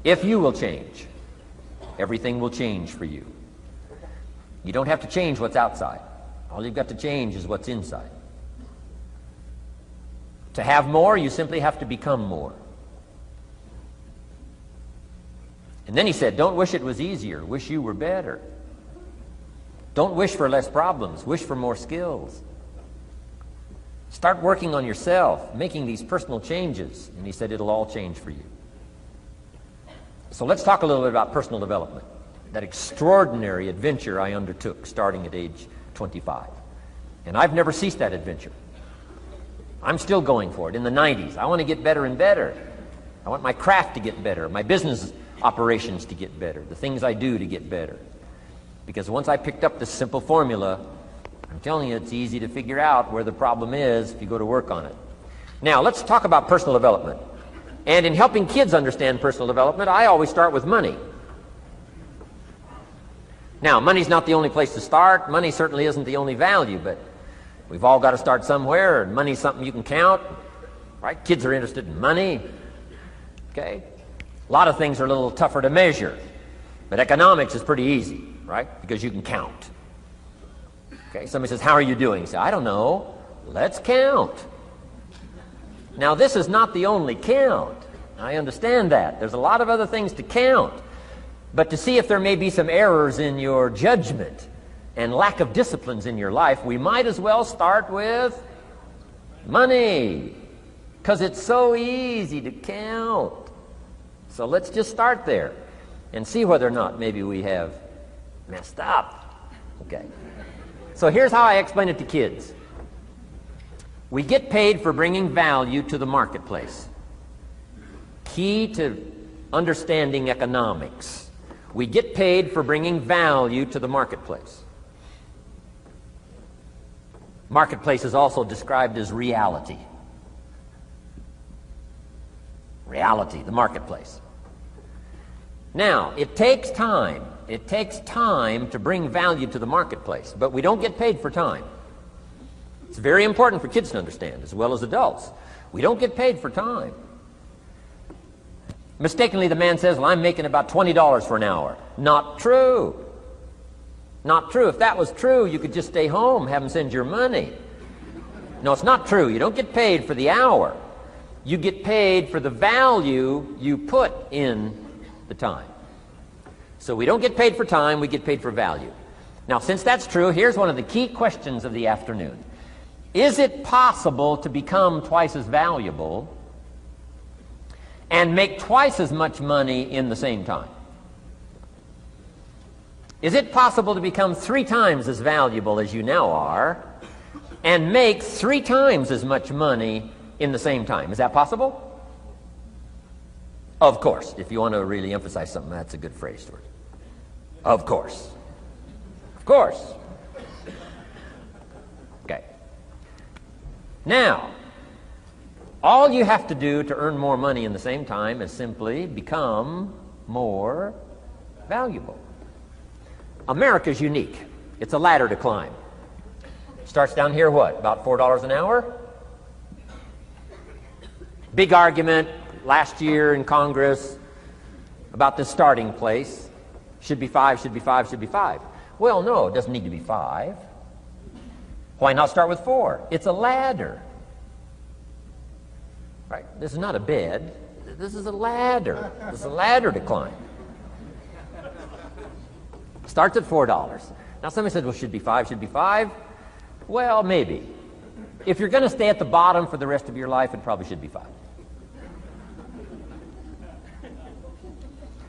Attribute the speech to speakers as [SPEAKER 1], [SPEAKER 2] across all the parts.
[SPEAKER 1] If you will change, everything will change for you. You don't have to change what's outside. All you've got to change is what's inside. To have more, you simply have to become more. And then he said, don't wish it was easier, wish you were better. Don't wish for less problems, wish for more skills. Start working on yourself, making these personal changes. And he said it'll all change for you. So let's talk a little bit about personal development. That extraordinary adventure I undertook starting at age 25. And I've never ceased that adventure. I'm still going for it. In the 90s, I want to get better and better. I want my craft to get better, my business operations to get better, the things I do to get better. Because once I picked up this simple formula, I'm telling you, it's easy to figure out where the problem is if you go to work on it. Now, let's talk about personal development. And in helping kids understand personal development, I always start with money. Now, money's not the only place to start. Money certainly isn't the only value, but we've all got to start somewhere, and money's something you can count, right? Kids are interested in money, okay? A lot of things are a little tougher to measure, but economics is pretty easy, right? Because you can count. Okay, somebody says, how are you doing? You say, I don't know. Let's count. Now, this is not the only count. I understand that. There's a lot of other things to count. But to see if there may be some errors in your judgment and lack of disciplines in your life, we might as well start with money, because it's so easy to count. So let's just start there and see whether or not maybe we have messed up. Okay. So here's how I explain it to kids. We get paid for bringing value to the marketplace. Key to understanding economics. We get paid for bringing value to the marketplace. Marketplace is also described as reality. Reality, the marketplace. Now, it takes time. It takes time to bring value to the marketplace, but we don't get paid for time. It's very important for kids to understand, as well as adults. We don't get paid for time. Mistakenly, the man says, well, I'm making about $20 for an hour. Not true. Not true. If that was true, you could just stay home, have them send your money. No, it's not true. You don't get paid for the hour. You get paid for the value you put in the time. So we don't get paid for time, we get paid for value. Now, since that's true, here's one of the key questions of the afternoon. Is it possible to become twice as valuable and make twice as much money in the same time? Is it possible to become 3 times as valuable as you now are and make 3 times as much money in the same time? Is that possible? Of course. If you want to really emphasize something, that's a good phrase, Stuart. Of course. Of course. Okay. Now, all you have to do to earn more money in the same time is simply become more valuable. America's unique. It's a ladder to climb. Starts down here, what, about $4 an hour? Big argument last year in Congress about the starting place. Should be 5, should be 5, should be 5. Well, no, it doesn't need to be 5. Why not start with 4? It's a ladder. Right? This is not a bed. This is a ladder. This is a ladder to climb. Starts at $4. Now somebody said, well, should be 5, should be 5. Well, maybe. If you're going to stay at the bottom for the rest of your life, it probably should be 5.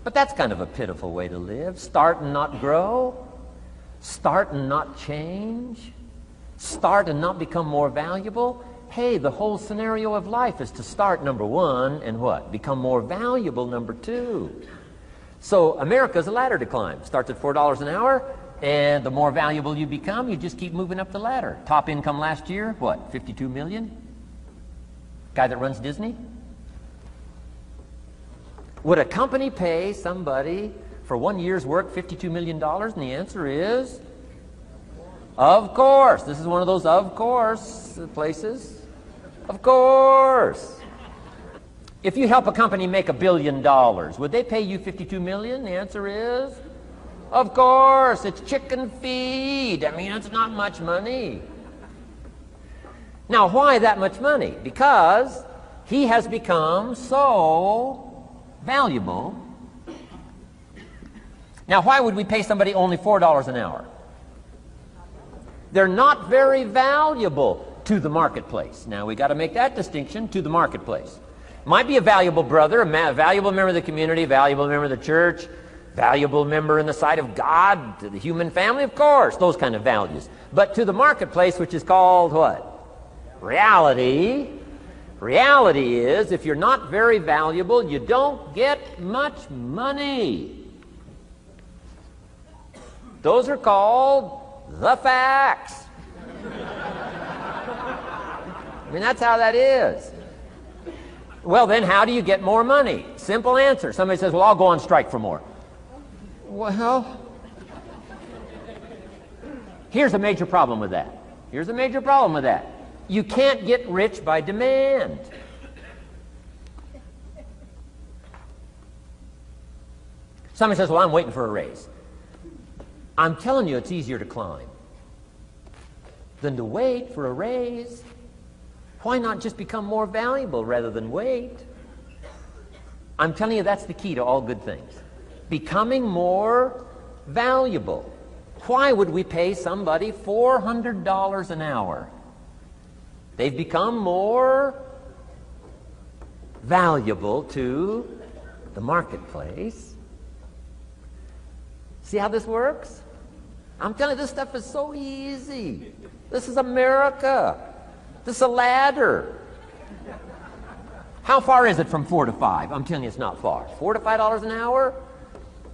[SPEAKER 1] But that's kind of a pitiful way to live. Start and not grow. Start and not change. Start and not become more valuable. Hey, the whole scenario of life is to start, number 1, and what? Become more valuable, number 2. So America's a ladder to climb. Starts at $4 an hour, and the more valuable you become, you just keep moving up the ladder. Top income last year, what, 52 million? Guy that runs Disney? Would a company pay somebody for 1 year's work $52 million? And the answer is, of course. This is one of those of course places. Of course. If you help a company make $1 billion, would they pay you $52 million? The answer is, of course, it's chicken feed. I mean, it's not much money. Now, why that much money? Because he has become so valuable. Now, why would we pay somebody only $4 an hour? They're not very valuable to the marketplace. Now, we got to make that distinction, to the marketplace. Might be a valuable brother, a valuable member of the community, a valuable member of the church, valuable member in the sight of God, to the human family, of course, those kind of values. But to the marketplace, which is called what? Reality. Reality is, if you're not very valuable, you don't get much money. Those are called the facts. I mean, that's how that is. Well, then, how do you get more money? Simple answer. Somebody says, well, I'll go on strike for more. Well, here's a major problem with that. Here's a major problem with that. You can't get rich by demand. Somebody says, well, I'm waiting for a raise. I'm telling you, it's easier to climb than to wait for a raise. Why not just become more valuable rather than wait? I'm telling you, that's the key to all good things. Becoming more valuable. Why would we pay somebody $400 an hour? They've become more valuable to the marketplace. See how this works? I'm telling you, this stuff is so easy. This is America. This is a ladder. How far is it from 4 to 5? I'm telling you, it's not far. $4 to $5 an hour?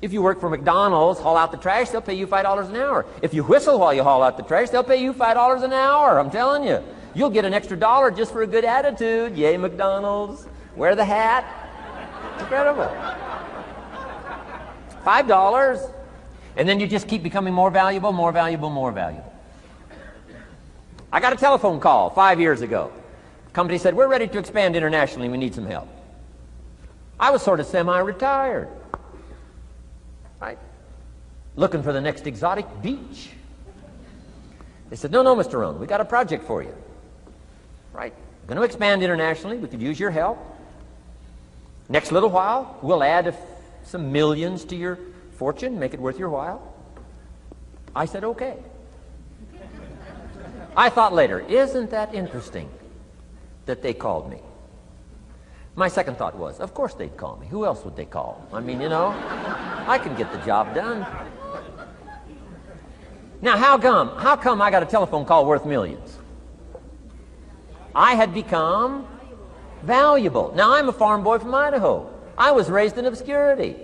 [SPEAKER 1] If you work for McDonald's, haul out the trash, they'll pay you $5 an hour. If you whistle while you haul out the trash, they'll pay you $5 an hour. I'm telling you. You'll get an extra $1 just for a good attitude. Yay, McDonald's. Wear the hat. Incredible. $5. And then you just keep becoming more valuable, more valuable, more valuable. I got a telephone call 5 years ago. The company said, we're ready to expand internationally. We need some help. I was sort of semi-retired. Right? Looking for the next exotic beach. They said, no, Mr. Rohn, we got a project for you. Right? We're going to expand internationally. We could use your help. Next little while, we'll add some millions to your fortune, make it worth your while. I said, okay. I thought later, isn't that interesting that they called me? My second thought was, of course they'd call me. Who else would they call? I mean, you know, I can get the job done. Now, how come I got a telephone call worth millions? I had become valuable. Now, I'm a farm boy from Idaho. I was raised in obscurity.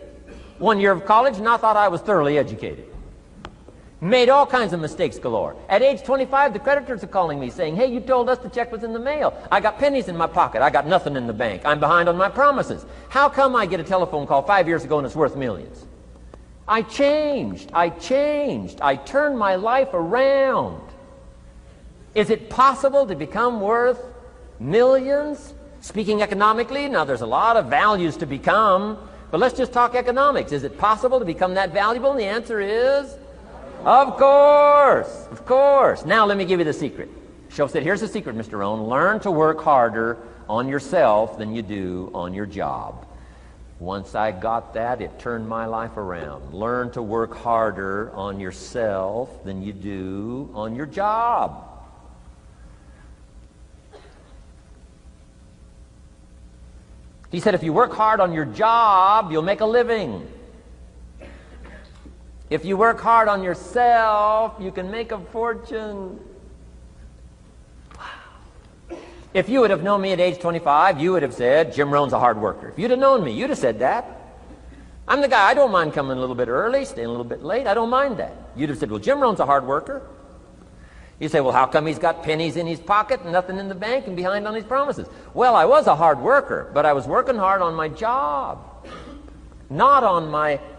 [SPEAKER 1] 1 year of college, and I thought I was thoroughly educated. Made all kinds of mistakes galore. At age 25, the creditors are calling me saying, hey, you told us the check was in the mail. I got pennies in my pocket. I got nothing in the bank. I'm behind on my promises. How come I get a telephone call 5 years ago and it's worth millions? I changed. I turned my life around. Is it possible to become worth millions? Speaking economically, now there's a lot of values to become, but let's just talk economics. Is it possible to become that valuable? And the answer is, of course, of course. Now let me give you the secret. Shoaff said, here's the secret, Mr. Rohn. Learn to work harder on yourself than you do on your job. Once I got that, it turned my life around. Learn to work harder on yourself than you do on your job. He said, if you work hard on your job, you'll make a living. If you work hard on yourself, you can make a fortune. Wow. If you would have known me at age 25, you would have said, Jim Rohn's a hard worker. If you'd have known me, you'd have said that. I'm the guy, I don't mind coming a little bit early, staying a little bit late. I don't mind that. You'd have said, well, Jim Rohn's a hard worker. You say, well, how come he's got pennies in his pocket and nothing in the bank and behind on his promises? Well, I was a hard worker, but I was working hard on my job, not on myself.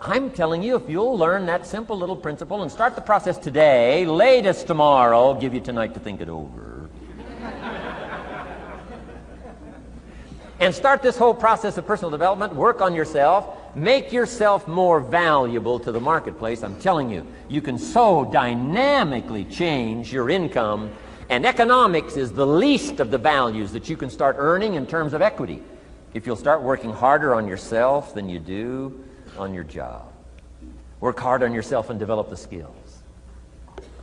[SPEAKER 1] I'm telling you, if you'll learn that simple little principle and start the process today, latest tomorrow, I'll give you tonight to think it over. and start this whole process of personal development, work on yourself, make yourself more valuable to the marketplace, I'm telling you, you can so dynamically change your income, and economics is the least of the values that you can start earning in terms of equity if you'll start working harder on yourself than you do on your job. Work hard on yourself and develop the skills.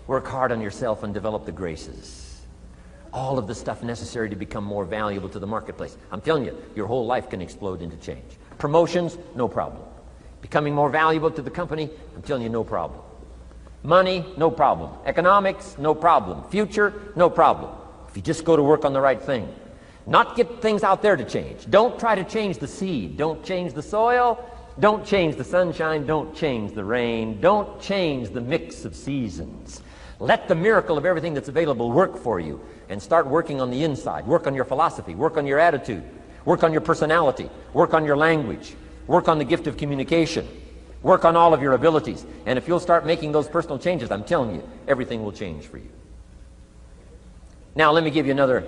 [SPEAKER 1] Work hard on yourself and develop the graces. All of the stuff necessary to become more valuable to the marketplace. I'm telling you, your whole life can explode into change. Promotions, no problem. Becoming more valuable to the company, I'm telling you, no problem. Money, no problem. Economics, no problem. Future, no problem. If you just go to work on the right thing. Not get things out there to change. Don't try to change the seed. Don't change the soil. Don't change the sunshine. Don't change the rain. Don't change the mix of seasons. Let the miracle of everything that's available work for you, and start working on the inside. Work on your philosophy. Work on your attitude. Work on your personality. Work on your language. Work on the gift of communication. Work on all of your abilities. And if you'll start making those personal changes, I'm telling you, everything will change for you. Now, let me give you another